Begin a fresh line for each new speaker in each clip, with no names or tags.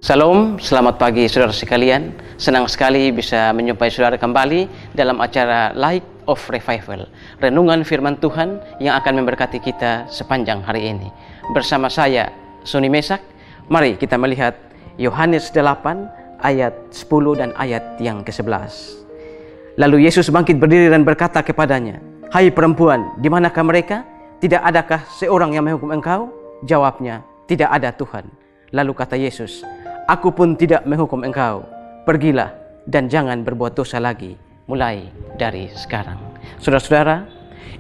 Salam, selamat pagi saudara sekalian. Senang sekali bisa menjumpai saudara kembali dalam acara Light of Revival, renungan firman Tuhan yang akan memberkati kita sepanjang hari ini. Bersama saya, Sony Mesak, mari kita melihat Yohanes 8 ayat 10 dan ayat yang ke-11. Lalu Yesus bangkit berdiri dan berkata kepadanya, "Hai perempuan, di manakah mereka? Tidak adakah seorang yang menghukum engkau?" Jawabnya, "Tidak ada Tuhan." Lalu kata Yesus, "Aku pun tidak menghukum engkau. Pergilah dan jangan berbuat dosa lagi mulai dari sekarang." Saudara-saudara,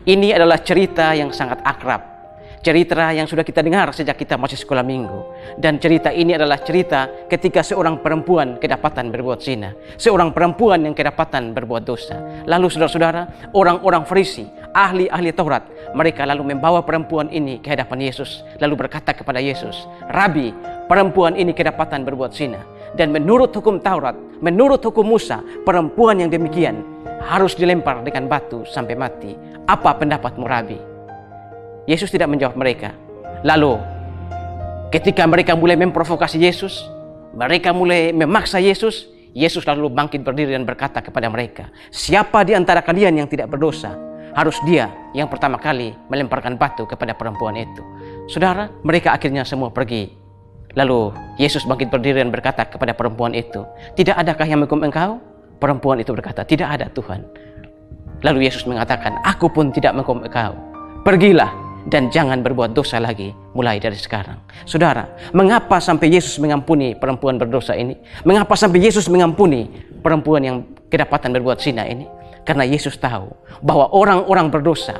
ini adalah cerita yang sangat akrab. Cerita yang sudah kita dengar sejak kita masih sekolah minggu. Dan cerita ini adalah cerita ketika seorang perempuan kedapatan berbuat zina. Seorang perempuan yang kedapatan berbuat dosa. Lalu saudara-saudara, orang-orang Farisi, ahli-ahli Taurat, mereka lalu membawa perempuan ini ke hadapan Yesus. Lalu berkata kepada Yesus, "Rabi, perempuan ini kedapatan berbuat zina. Dan menurut hukum Taurat, menurut hukum Musa, perempuan yang demikian harus dilempar dengan batu sampai mati. Apa pendapatmu, Rabi?" Yesus tidak menjawab mereka. Lalu ketika mereka mulai memprovokasi Yesus, mereka mulai memaksa Yesus, Yesus lalu bangkit berdiri dan berkata kepada mereka, "Siapa di antara kalian yang tidak berdosa, harus dia yang pertama kali melemparkan batu kepada perempuan itu." Saudara, mereka akhirnya semua pergi. Lalu Yesus bangkit berdiri dan berkata kepada perempuan itu, "Tidak adakah yang menghukum engkau?" Perempuan itu berkata, "Tidak ada Tuhan." Lalu Yesus mengatakan, "Aku pun tidak menghukum engkau. Pergilah dan jangan berbuat dosa lagi mulai dari sekarang." Saudara, mengapa sampai Yesus mengampuni perempuan berdosa ini? Mengapa sampai Yesus mengampuni perempuan yang kedapatan berbuat zina ini? Karena Yesus tahu bahwa orang-orang berdosa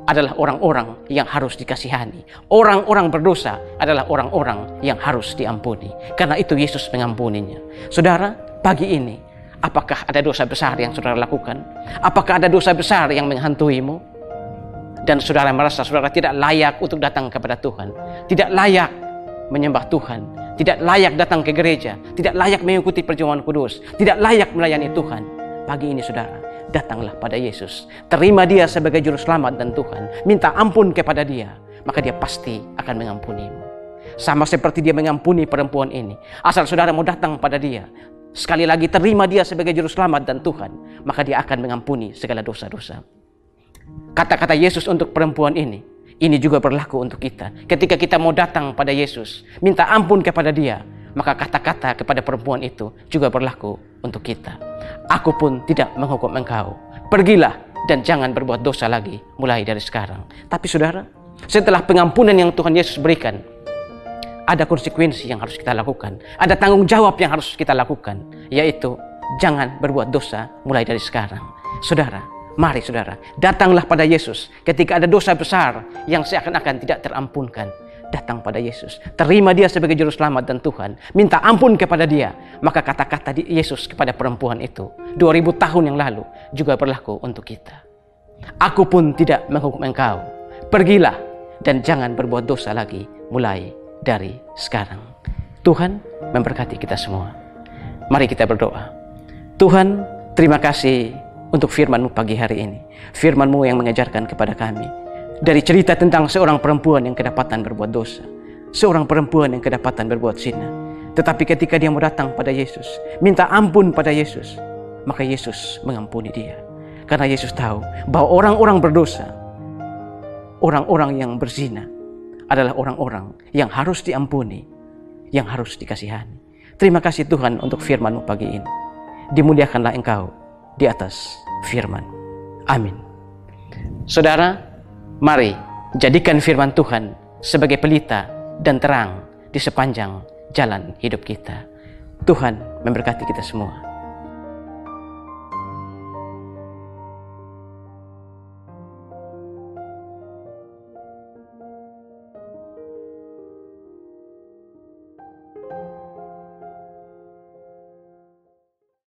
adalah orang-orang yang harus dikasihani. Orang-orang berdosa adalah orang-orang yang harus diampuni. Karena itu Yesus mengampuninya. Saudara, pagi ini, apakah ada dosa besar yang saudara lakukan? Apakah ada dosa besar yang menghantuimu? Dan saudara merasa saudara tidak layak untuk datang kepada Tuhan, tidak layak menyembah Tuhan, tidak layak datang ke gereja, tidak layak mengikuti perjamuan kudus, tidak layak melayani Tuhan. Pagi ini saudara, datanglah pada Yesus, terima dia sebagai juru selamat dan Tuhan, minta ampun kepada dia, maka dia pasti akan mengampunimu. Sama seperti dia mengampuni perempuan ini. Asal saudara mau datang pada dia, sekali lagi terima dia sebagai juru selamat dan Tuhan, maka dia akan mengampuni segala dosa-dosa. Kata-kata Yesus untuk perempuan ini juga berlaku untuk kita. Ketika kita mau datang pada Yesus, minta ampun kepada dia, maka kata-kata kepada perempuan itu juga berlaku untuk kita. "Aku pun tidak menghukum engkau. Pergilah dan jangan berbuat dosa lagi mulai dari sekarang." Tapi saudara, setelah pengampunan yang Tuhan Yesus berikan, ada konsekuensi yang harus kita lakukan. Ada tanggung jawab yang harus kita lakukan, yaitu jangan berbuat dosa mulai dari sekarang. Saudara, mari saudara, datanglah pada Yesus ketika ada dosa besar yang seakan-akan tidak terampunkan. Datang pada Yesus, terima dia sebagai juru selamat dan Tuhan, minta ampun kepada dia. Maka kata-kata Yesus kepada perempuan itu 2000 tahun yang lalu juga berlaku untuk kita. "Aku pun tidak menghukum engkau. Pergilah dan jangan berbuat dosa lagi mulai dari sekarang." Tuhan memberkati kita semua. Mari kita berdoa. Tuhan, terima kasih untuk firman-Mu pagi hari ini. Firman-Mu yang mengajarkan kepada kami dari cerita tentang seorang perempuan yang kedapatan berbuat dosa. Seorang perempuan yang kedapatan berbuat zina. Tetapi ketika dia mau datang pada Yesus, minta ampun pada Yesus, maka Yesus mengampuni dia. Karena Yesus tahu bahwa orang-orang berdosa, orang-orang yang berzina adalah orang-orang yang harus diampuni, yang harus dikasihani. Terima kasih Tuhan untuk firman-Mu pagi ini. Dimuliakanlah Engkau di atas firman. Amin. Saudara, mari jadikan firman Tuhan sebagai pelita dan terang di sepanjang jalan hidup kita. Tuhan memberkati kita semua.